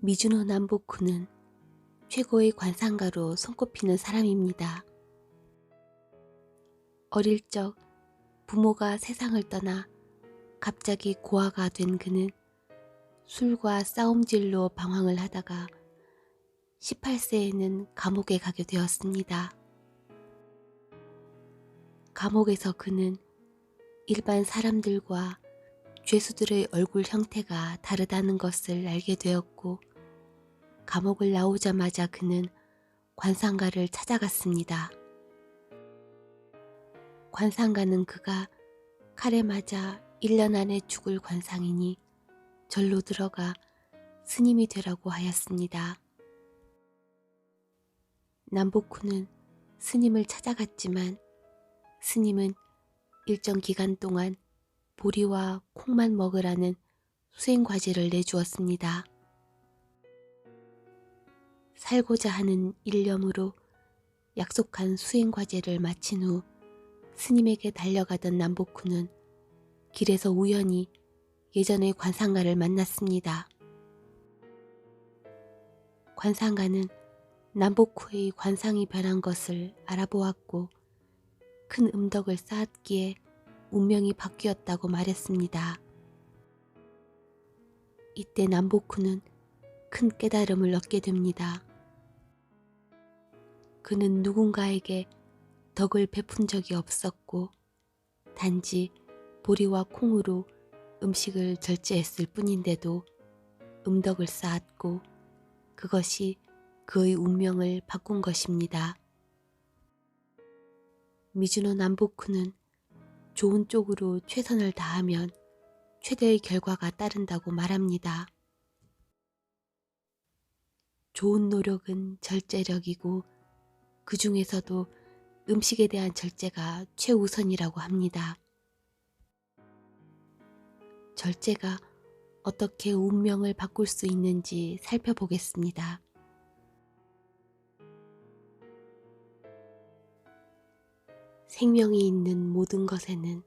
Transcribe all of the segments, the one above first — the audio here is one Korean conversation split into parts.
미즈노 남보쿠는 최고의 관상가로 손꼽히는 사람입니다. 어릴 적 부모가 세상을 떠나 갑자기 고아가 된 그는 술과 싸움질로 방황을 하다가 18세에는 감옥에 가게 되었습니다. 감옥에서 그는 일반 사람들과 죄수들의 얼굴 형태가 다르다는 것을 알게 되었고, 감옥을 나오자마자 그는 관상가를 찾아갔습니다. 관상가는 그가 칼에 맞아 1년 안에 죽을 관상이니 절로 들어가 스님이 되라고 하였습니다. 남보쿠는 스님을 찾아갔지만 스님은 일정 기간 동안 보리와 콩만 먹으라는 수행과제를 내주었습니다. 살고자 하는 일념으로 약속한 수행과제를 마친 후 스님에게 달려가던 남보쿠는 길에서 우연히 예전의 관상가를 만났습니다. 관상가는 남보쿠의 관상이 변한 것을 알아보았고 큰 음덕을 쌓았기에 운명이 바뀌었다고 말했습니다. 이때 남보쿠는 큰 깨달음을 얻게 됩니다. 그는 누군가에게 덕을 베푼 적이 없었고 단지 보리와 콩으로 음식을 절제했을 뿐인데도 음덕을 쌓았고 그것이 그의 운명을 바꾼 것입니다. 미즈노 남보쿠는 좋은 쪽으로 최선을 다하면 최대의 결과가 따른다고 말합니다. 좋은 노력은 절제력이고 그 중에서도 음식에 대한 절제가 최우선이라고 합니다. 절제가 어떻게 운명을 바꿀 수 있는지 살펴보겠습니다. 생명이 있는 모든 것에는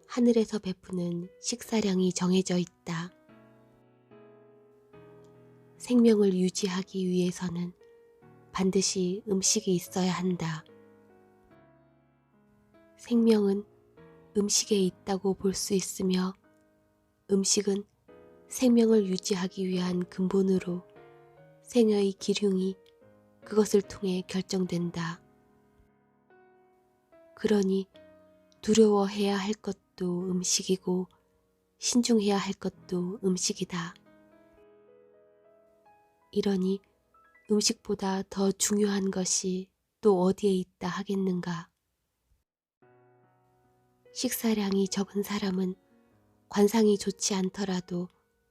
하늘에서 베푸는 식사량이 정해져 있다. 생명을 유지하기 위해서는 반드시 음식이 있어야 한다. 생명은 음식에 있다고 볼 수 있으며 음식은 생명을 유지하기 위한 근본으로 생의 기륭이 그것을 통해 결정된다. 그러니 두려워해야 할 것도 음식이고 신중해야 할 것도 음식이다. 이러니 음식보다 더 중요한 것이 또 어디에 있다 하겠는가. 식사량이 적은 사람은 관상이 좋지 않더라도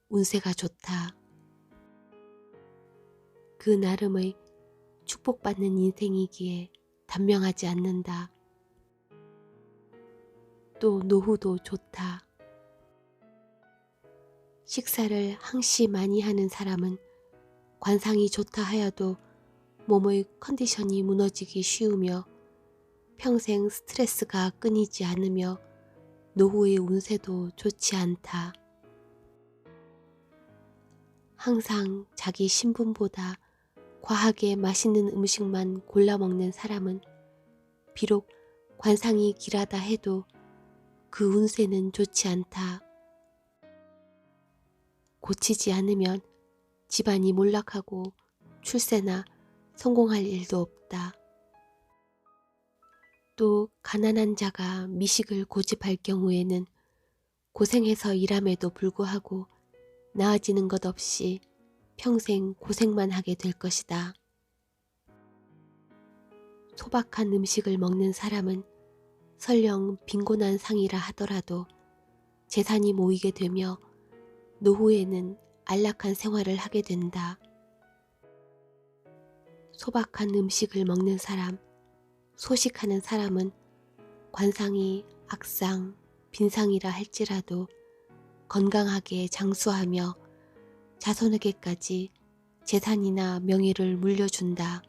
운세가 좋다. 그 나름의 축복받는 인생이기에 단명하지 않는다. 또 노후도 좋다. 식사를 항시 많이 하는 사람은 관상이 좋다 하여도 몸의 컨디션이 무너지기 쉬우며 평생 스트레스가 끊이지 않으며 노후의 운세도 좋지 않다. 항상 자기 신분보다 과하게 맛있는 음식만 골라 먹는 사람은 비록 관상이 길하다 해도 그 운세는 좋지 않다. 고치지 않으면 집안이 몰락하고 출세나 성공할 일도 없다. 또 가난한 자가 미식을 고집할 경우에는 고생해서 일함에도 불구하고 나아지는 것 없이 평생 고생만 하게 될 것이다. 소박한 음식을 먹는 사람은 설령 빈곤한 상이라 하더라도 재산이 모이게 되며 노후에는 안락한 생활을 하게 된다. 소박한 음식을 먹는 사람, 소식하는 사람은 관상이 악상, 빈상이라 할지라도 건강하게 장수하며 자손에게까지 재산이나 명예를 물려준다.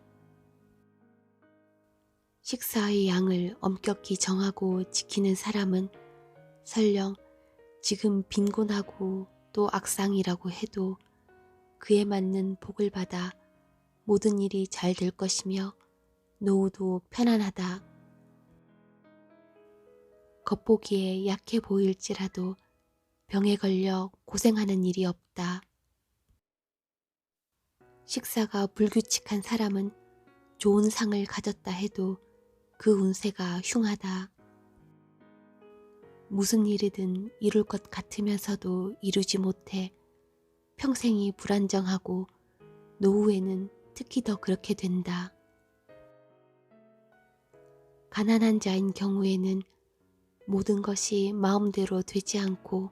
식사의 양을 엄격히 정하고 지키는 사람은 설령 지금 빈곤하고 또 악상이라고 해도 그에 맞는 복을 받아 모든 일이 잘 될 것이며 노후도 편안하다. 겉보기에 약해 보일지라도 병에 걸려 고생하는 일이 없다. 식사가 불규칙한 사람은 좋은 상을 가졌다 해도 그 운세가 흉하다. 무슨 일이든 이룰 것 같으면서도 이루지 못해 평생이 불안정하고 노후에는 특히 더 그렇게 된다. 가난한 자인 경우에는 모든 것이 마음대로 되지 않고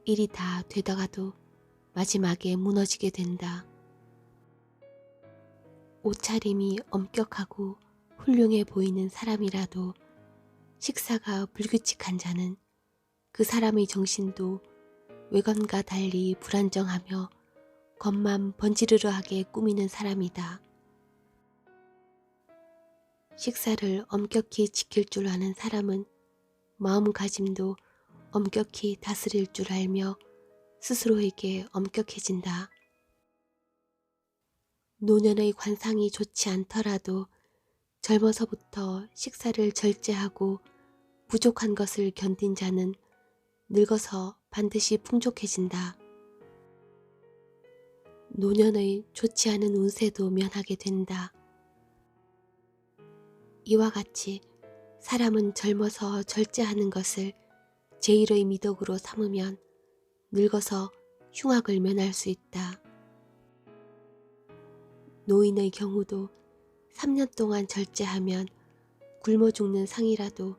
일이 다 되다가도 마지막에 무너지게 된다. 옷차림이 엄격하고 훌륭해 보이는 사람이라도 식사가 불규칙한 자는 그 사람의 정신도 외관과 달리 불안정하며 겉만 번지르르하게 꾸미는 사람이다. 식사를 엄격히 지킬 줄 아는 사람은 마음가짐도 엄격히 다스릴 줄 알며 스스로에게 엄격해진다. 노년의 관상이 좋지 않더라도 젊어서부터 식사를 절제하고 부족한 것을 견딘 자는 늙어서 반드시 풍족해진다. 노년의 좋지 않은 운세도 면하게 된다. 이와 같이 사람은 젊어서 절제하는 것을 제일의 미덕으로 삼으면 늙어서 흉악을 면할 수 있다. 노인의 경우도 3년 동안 절제하면 굶어 죽는 상이라도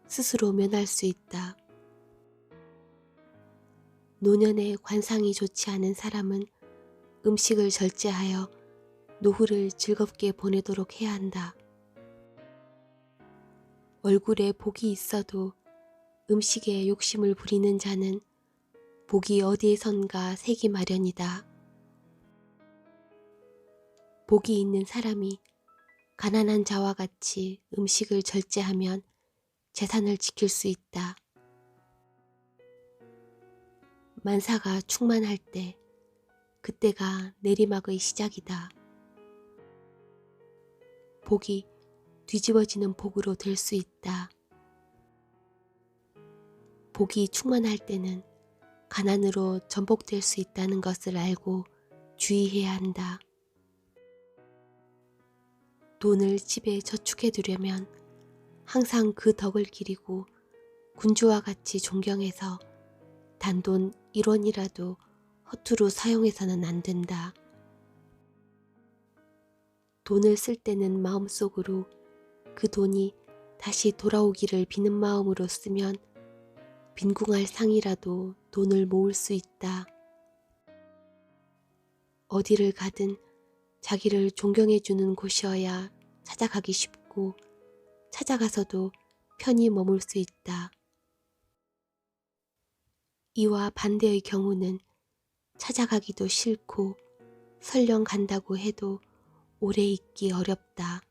스스로 면할 수 있다. 노년에 관상이 좋지 않은 사람은 음식을 절제하여 노후를 즐겁게 보내도록 해야 한다. 얼굴에 복이 있어도 음식에 욕심을 부리는 자는 복이 어디에선가 새기 마련이다. 복이 있는 사람이 가난한 자와 같이 음식을 절제하면 재산을 지킬 수 있다. 만사가 충만할 때 그때가 내리막의 시작이다. 복이 뒤집어지는 복으로 될 수 있다. 복이 충만할 때는 가난으로 전복될 수 있다는 것을 알고 주의해야 한다. 돈을 집에 저축해 두려면 항상 그 덕을 기리고 군주와 같이 존경해서 단돈 1원이라도 허투루 사용해서는 안 된다. 돈을 쓸 때는 마음속으로 그 돈이 다시 돌아오기를 비는 마음으로 쓰면 빈궁할 상이라도 돈을 모을 수 있다. 어디를 가든 자기를 존경해주는 곳이어야 찾아가기 쉽고 찾아가서도 편히 머물 수 있다. 이와 반대의 경우는 찾아가기도 싫고 설령 간다고 해도 오래 있기 어렵다.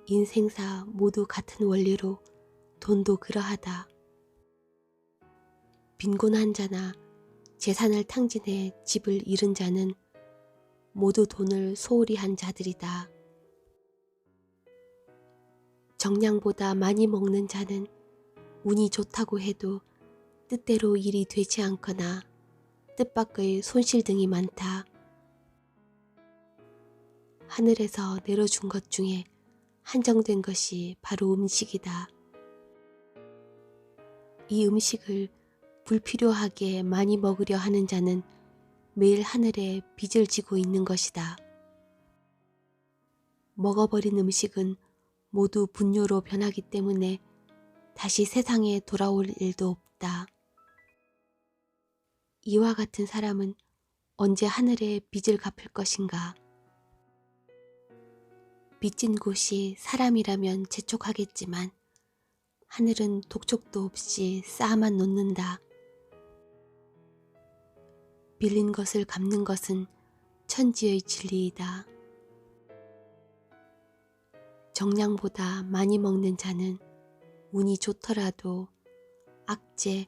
인생사 모두 같은 원리로 돈도 그러하다. 빈곤한 자나 재산을 탕진해 집을 잃은 자는 모두 돈을 소홀히 한 자들이다. 정량보다 많이 먹는 자는 운이 좋다고 해도 뜻대로 일이 되지 않거나 뜻밖의 손실 등이 많다. 하늘에서 내려준 것 중에 한정된 것이 바로 음식이다. 이 음식을 불필요하게 많이 먹으려 하는 자는 매일 하늘에 빚을 지고 있는 것이다. 먹어버린 음식은 모두 분뇨로 변하기 때문에 다시 세상에 돌아올 일도 없다. 이와 같은 사람은 언제 하늘에 빚을 갚을 것인가? 빚진 곳이 사람이라면 재촉하겠지만 하늘은 독촉도 없이 쌓아만 놓는다. 빌린 것을 갚는 것은 천지의 진리이다. 정량보다 많이 먹는 자는 운이 좋더라도 악재,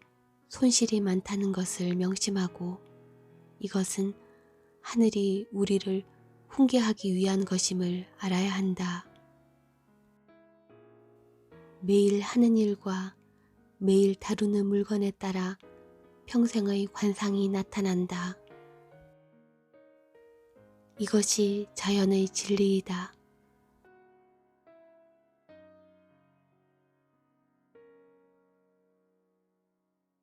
손실이 많다는 것을 명심하고 이것은 하늘이 우리를 훈계하기 위한 것임을 알아야 한다. 매일 하는 일과 매일 다루는 물건에 따라 평생의 관상이 나타난다. 이것이 자연의 진리이다.